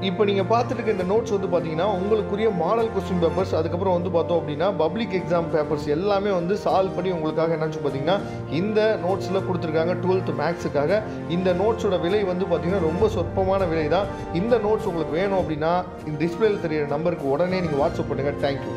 இப்போ நீங்கள் பார்த்துட்டு இருக்க இந்த நோட்ஸ் வந்து பார்த்தீங்கன்னா உங்களுக்குரிய மாடல் கொஸ்டின் பேப்பர்ஸ், அதுக்கப்புறம் வந்து பார்த்தோம் அப்படின்னா பப்ளிக் எக்ஸாம் பேப்பர்ஸ் எல்லாமே வந்து சால்வ் பண்ணி உங்களுக்காக என்னாச்சு பார்த்தீங்கன்னா இந்த நோட்ஸில் கொடுத்துருக்காங்க 12th மேக்ஸுக்காக. இந்த நோட்ஸோட விலை வந்து பார்த்தீங்கன்னா ரொம்ப சொற்பமான விலை தான். இந்த நோட்ஸ் உங்களுக்கு வேணும் அப்படின்னா இந்த டிஸ்பிளேல தெரியிற நம்பருக்கு உடனே நீங்கள் வாட்ஸ்அப் பண்ணுங்கள். Thank you.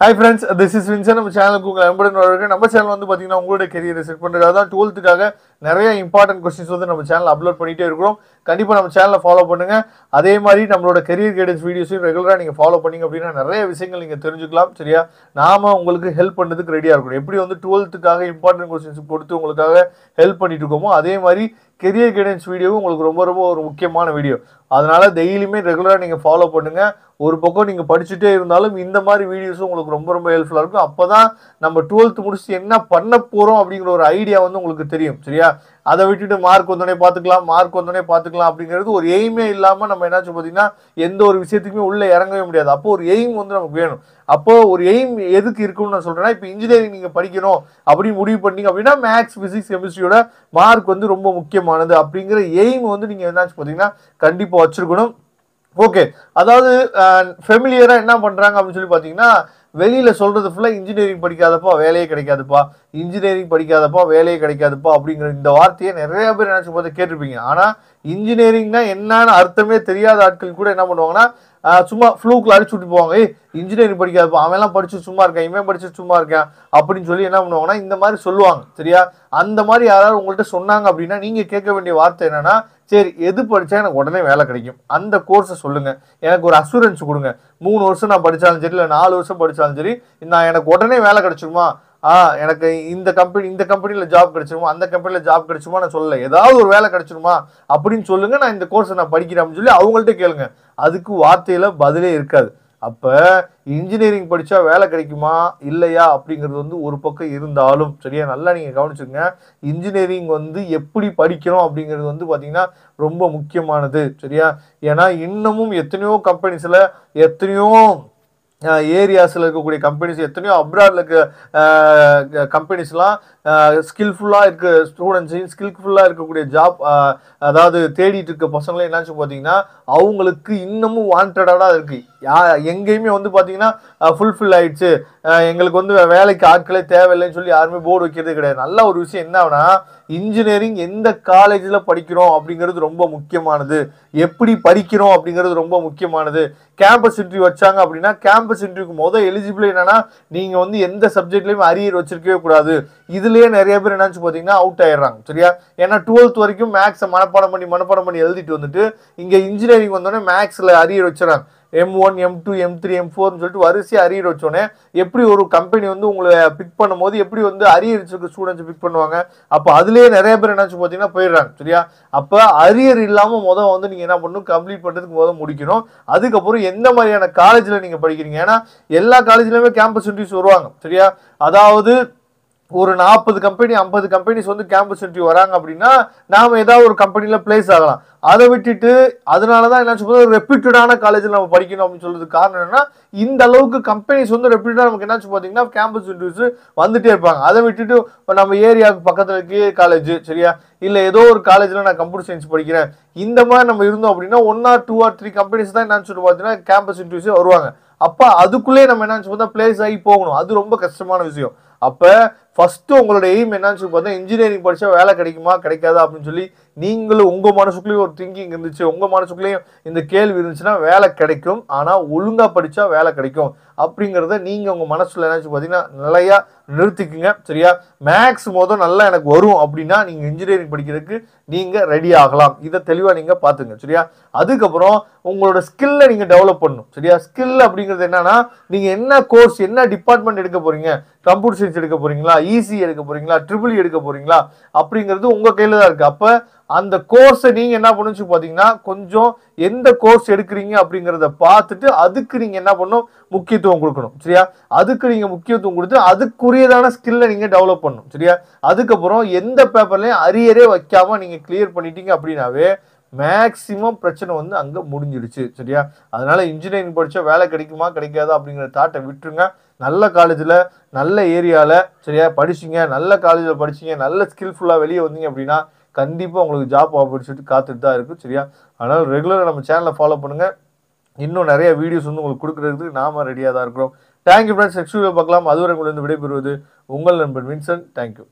Hi friends, this is Vinson. நம்ம சேனலுக்கு உங்கள் அன்புடன் வரவேற்கிறேன். நம்ம சேனல் வந்து பார்த்தீங்கன்னா உங்களுடைய கெரியரை செட் பண்ணுறதுக்காக தான் 12th நிறைய இம்பார்ட்டன்ட் கொஸ்டின்ஸ் வந்து நம்ம சேனல் அப்லோட் பண்ணிகிட்டே இருக்கிறோம். கண்டிப்பாக நம்ம சேனலை ஃபாலோ பண்ணுங்கள். அதே மாதிரி நம்மளோட கெரியர் கைடன்ஸ் வீடியோஸையும் ரெகுலராக நீங்கள் ஃபாலோ பண்ணிங்க அப்படின்னா நிறைய விஷயங்கள் நீங்கள் தெரிஞ்சுக்கலாம். சரியா, நாம் உங்களுக்கு ஹெல்ப் பண்ணுறதுக்கு ரெடியாக இருக்கணும். எப்படி வந்து 12th இம்பார்ட்டன்ட் கொஸ்டின்ஸ் கொடுத்து உங்களுக்காக ஹெல்ப் பண்ணிட்டு இருக்கோமோ அதே மாதிரி கெரியர் கைடன்ஸ் வீடியோவும் உங்களுக்கு ரொம்ப ரொம்ப ஒரு முக்கியமான வீடியோ. அதனால் டெய்லியுமே ரெகுலராக நீங்கள் ஃபாலோ பண்ணுங்கள். ஒரு பக்கம் நீங்கள் படிச்சுட்டே இருந்தாலும் இந்த மாதிரி வீடியோஸும் உங்களுக்கு ரொம்ப ரொம்ப ஹெல்ப்ஃபுல்லாக இருக்கும். அப்போ தான் நம்ம 12th முடிச்சு என்ன பண்ண போகிறோம் அப்படிங்கிற ஒரு ஐடியா வந்து உங்களுக்கு தெரியும். சரியா, அதை விட்டுட்டு மார்க் வந்தோடனே பார்த்துக்கலாம் அப்படிங்கிறது ஒரு எய்மே இல்லாமல் நம்ம என்னாச்சு பார்த்தீங்கன்னா எந்த ஒரு விஷயத்துக்குமே உள்ளே இறங்கவே முடியாது. அப்போ ஒரு எய்ம் வந்து நமக்கு வேணும். அப்போ ஒரு எய்ம் எதுக்கு இருக்குன்னு நான் சொல்கிறேன்னா, இப்போ இன்ஜினியரிங் நீங்கள் படிக்கணும் அப்படின்னு முடிவு பண்ணீங்க அப்படின்னா மேக்ஸ், ஃபிசிக்ஸ், கெமிஸ்ட்ரியோட மார்க் வந்து ரொம்ப முக்கியமானது அப்படிங்கிற எய்ம் வந்து நீங்கள் என்னாச்சு பார்த்தீங்கன்னா கண்டிப்பாக வச்சுருக்கணும். ஓகே, அதாவது ஃபெமிலியராக என்ன பண்ணுறாங்க அப்படின்னு சொல்லி பார்த்தீங்கன்னா, வெளியில் சொல்கிறது ஃபுல்லாக இன்ஜினியரிங் படிக்காதப்பா வேலையே கிடைக்காதுப்பா, இன்ஜினியரிங் படிக்காதப்பா வேலையே கிடைக்காதுப்பா அப்படிங்கிற இந்த வார்த்தையை நிறைய பேர் நினச்சி பார்த்து கேட்டிருப்பீங்க. ஆனால் இன்ஜினியரிங்னா என்னன்னு அர்த்தமே தெரியாத ஆட்கள் கூட என்ன பண்ணுவாங்கன்னா சும்மா ஃப்ளூக்கில் அடிச்சு விட்டு போவாங்க. இன்ஜினியரிங் படிக்காதப்பா, அவன்லாம் படிச்சு சும்மா இருக்கான், இவன் படிச்சு சும்மா இருக்கான் அப்படின்னு சொல்லி என்ன பண்ணுவாங்கன்னா இந்த மாதிரி சொல்லுவாங்க. சரியா, அந்த மாதிரி யாராவது உங்கள்கிட்ட சொன்னாங்க அப்படின்னா நீங்கள் கேட்க வேண்டிய வார்த்தை என்னன்னா, சரி எது படித்தா எனக்கு உடனே வேலை கிடைக்கும் அந்த கோர்ஸை சொல்லுங்கள், எனக்கு ஒரு அசூரன்ஸ் கொடுங்க. 3 வருஷம் நான் படித்தாலும் சரி, இல்லை 4 வருஷம் படித்தாலும் சரி, நான் எனக்கு உடனே வேலை கிடைச்சிருமா, எனக்கு இந்த கம்பெனியில் ஜாப் கிடைச்சிருமா, அந்த கம்பெனியில் ஜாப் கிடைச்சிருமா நான் சொல்லலை, ஏதாவது ஒரு வேலை கிடைச்சிருமா அப்படின்னு சொல்லுங்கள், நான் இந்த கோர்ஸை நான் படிக்கிறேன் அப்படின்னு சொல்லி அவங்கள்ட்ட கேளுங்க. அதுக்கு வார்த்தையில் பதிலே இருக்காது. அப்போ இன்ஜினியரிங் படித்தா வேலை கிடைக்குமா இல்லையா அப்படிங்கிறது வந்து ஒரு பக்கம் இருந்தாலும் சரியா, நல்லா நீங்கள் கவனிச்சுங்க. இன்ஜினியரிங் வந்து எப்படி படிக்கணும் அப்படிங்கிறது வந்து பார்த்தீங்கன்னா ரொம்ப முக்கியமானது. சரியா, ஏன்னா இன்னமும் எத்தனையோ கம்பெனிஸில் எத்தனையோ ஏரியாஸில் இருக்கக்கூடிய கம்பெனிஸ், எத்தனையோ அப்ராடில் இருக்க கம்பெனிஸ்லாம் ஸ்கில்ஃபுல்லாக இருக்க ஸ்டூடெண்ட்ஸையும் ஸ்கில்ஃபுல்லாக இருக்கக்கூடிய ஜாப் அதாவது தேடிட்டு இருக்க பசங்களே என்னாச்சு பார்த்தீங்கன்னா அவங்களுக்கு இன்னமும் வாண்டடாக இருக்குது. எங்கேயுமே வந்து பார்த்தீங்கன்னா ஃபுல்ஃபில் ஆகிடுச்சு, எங்களுக்கு வந்து வேலைக்கு ஆட்களே தேவையில்லைன்னு சொல்லி யாருமே போர்டு வைக்கிறதே கிடையாது. நல்ல ஒரு விஷயம் என்னன்னா, இன்ஜினியரிங் எந்த காலேஜில் படிக்கிறோம் அப்படிங்கிறது ரொம்ப முக்கியமானது, எப்படி படிக்கிறோம் அப்படிங்கிறது ரொம்ப முக்கியமானது. கேம்பஸ் இன்டர்வியூ வச்சாங்க அப்படின்னா கேம்பஸ் இன்டர்வியூக்கு எலிஜிபிள் என்னன்னா நீங்கள் வந்து எந்த சப்ஜெக்ட்லையும் அரியர் வச்சிருக்கவே கூடாது. இதுலேயே நிறைய பேர் என்னாச்சு பார்த்தீங்கன்னா அவுட் ஆயிடுறாங்க. சரியா, ஏன்னா 12th வரைக்கும் மேக்ஸை மனப்பாடம் பண்ணி எழுதிட்டு வந்துட்டு இங்கே இன்ஜினியரிங் வந்தோடனே மேக்ஸில் அரியர் வச்சுறாங்க. M1, M2, M3, M4ன்னு சொல்லிட்டு வரிசையாக அரியர் வச்சோன்னே எப்படி ஒரு கம்பெனி வந்து உங்களை பிக் பண்ணும்போது எப்படி வந்து அரியர் வச்சிருக்க ஸ்டூடெண்ட்ஸ் பிக் பண்ணுவாங்க. அப்போ அதுலேயே நிறைய பேர் என்னாச்சு பார்த்தீங்கன்னா போயிடுறாங்க. சரியா, அப்போ அரியர் இல்லாமல் வந்து நீங்கள் என்ன பண்ணணும், கம்ப்ளீட் பண்ணுறதுக்கு முடிக்கணும். அதுக்கப்புறம் எந்த மாதிரியான காலேஜில் நீங்கள் படிக்கிறீங்க, ஏன்னா எல்லா காலேஜ்லையுமே கேம்பஸ் இன்டர்வியூஸ் வருவாங்க. சரியா, அதாவது ஒரு 40 கம்பெனி 50 கம்பெனிஸ் வந்து கேம்பஸ் இன்டர்வியூ வராங்க அப்படின்னா நாம் ஏதாவது ஒரு கம்பெனியில் பிளேஸ் ஆகலாம். அதை விட்டுட்டு அதனால தான் என்ன சொல்றது ரெப்யூட்டடான காலேஜில் நம்ம படிக்கணும் அப்படின்னு சொல்றதுக்கு காரணம் என்னன்னா, இந்த அளவுக்கு கம்பெனிஸ் வந்து ரெப்யூட்டடாக நமக்கு என்னாச்சு பார்த்தீங்கன்னா கேம்பஸ் இன்டர்வியூஸ் வந்துட்டே இருப்பாங்க. அதை விட்டுட்டு நம்ம ஏரியாவுக்கு பக்கத்தில் இருக்க காலேஜ், சரியா, இல்லை ஏதோ ஒரு காலேஜில் நான் கம்ப்யூட்டர் சயின்ஸ் படிக்கிறேன் இந்த மாதிரி நம்ம இருந்தோம் அப்படின்னா 1 or 2 or 3 கம்பெனிஸ் தான் என்னன்னு சொல்லி பார்த்தீங்கன்னா கேம்பஸ் இன்டர்வியூஸே வருவாங்க. அப்போ அதுக்குள்ளே நம்ம என்னன்னு பார்த்தா பிளேஸ் ஆகி போகணும். அது ரொம்ப கஷ்டமான விஷயம். அப்போ ஃபஸ்ட்டு உங்களோட எய்ம் என்னன்னு சொல்லி பார்த்தா இன்ஜினியரிங் படித்தா வேலை கிடைக்குமா கிடைக்காதா அப்படின்னு சொல்லி நீங்களும் உங்கள் மனசுக்குள்ளேயும் ஒரு திங்கிங் இருந்துச்சு, உங்கள் மனசுக்குள்ளேயும் இந்த கேள்வி இருந்துச்சுன்னா வேலை கிடைக்கும். ஆனால் ஒழுங்காக படித்தா வேலை கிடைக்கும் அப்படிங்கிறத நீங்கள் உங்கள் மனசில் என்னாச்சு பார்த்தீங்கன்னா நிலையா நிறுத்திக்குங்க. சரியா, மேக்ஸ் நல்லா எனக்கு வரும் அப்படின்னா நீங்கள் இன்ஜினியரிங் படிக்கிறதுக்கு நீங்கள் ரெடி ஆகலாம். இதை தெளிவாக நீங்கள் பார்த்துங்க. சரியா, அதுக்கப்புறம் உங்களோட ஸ்கில்லை நீங்கள் டெவலப் பண்ணணும். சரியா, ஸ்கில் அப்படிங்கிறது என்னன்னா நீங்கள் என்ன கோர்ஸ் என்ன டிபார்ட்மெண்ட் எடுக்க போகிறீங்க, கம்ப்யூட்டர் சயின்ஸ் எடுக்க போகிறீங்களா, ஈசி எடுக்க போகிறீங்களா, ட்ரிபிள் எடுக்க போகிறீங்களா அப்படிங்கிறது உங்கள் கையில் தான் இருக்குது. அப்போ அந்த கோர்ஸை நீங்கள் என்ன பண்ணுச்சு பார்த்தீங்கன்னா கொஞ்சம் எந்த கோர்ஸ் எடுக்கிறீங்க அப்படிங்கிறத பார்த்துட்டு அதுக்கு நீங்கள் என்ன பண்ணணும் முக்கியத்துவம் கொடுக்கணும். சரியா, அதுக்கு நீங்கள் முக்கியத்துவம் கொடுத்து அதுக்குரியதான ஸ்கில்லை நீங்கள் டெவலப் பண்ணணும். சரியா, அதுக்கப்புறம் எந்த பேப்பர்லையும் அரியரே வைக்காமல் நீங்கள் கிளியர் பண்ணிட்டீங்க அப்படின்னாவே மேக்சிமம் பிரச்சனை வந்து அங்கே முடிஞ்சிடுச்சு. சரியா, அதனால இன்ஜினியரிங் படித்தா வேலை கிடைக்குமா கிடைக்காதா அப்படிங்கிற தாட்டை விட்டுருங்க. நல்ல காலேஜில் நல்ல ஏரியாவில் சரியா படிச்சிங்க, நல்ல காலேஜில் படிச்சிங்க, நல்ல ஸ்கில்ஃபுல்லாக வெளியே வந்தீங்க அப்படின்னா கண்டிப்பாக உங்களுக்கு ஜாப் ஆப்பர்ச்சுனிட்டி காத்துட்டு தான் இருக்குது சரியா. அதனால் ரெகுலராக நம்ம சேனலை ஃபாலோ பண்ணுங்கள். இன்னும் நிறைய வீடியோஸ் வந்து உங்களுக்கு கொடுக்குறதுக்கு நாம ரெடியாக தான் இருக்கிறோம். Thank you friends. நெக்ஸ்ட் வீடியோ பார்க்கலாம். அதுவரை உங்களிருந்து விடைபெறுவது உங்கள் நண்பன் வின்சன். தேங்க்யூ.